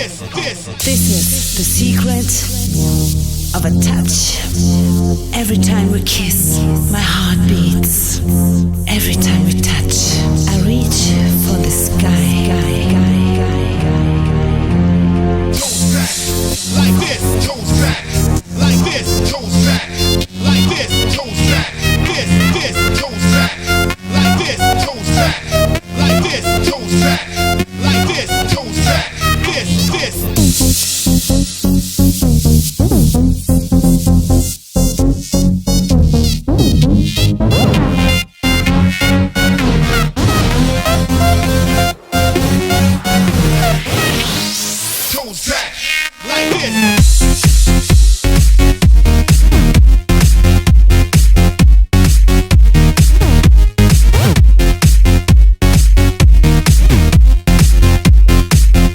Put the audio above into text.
This is the secret of a touch. Every time we kiss, my heart beats. Every time we touch, I reach for the sky.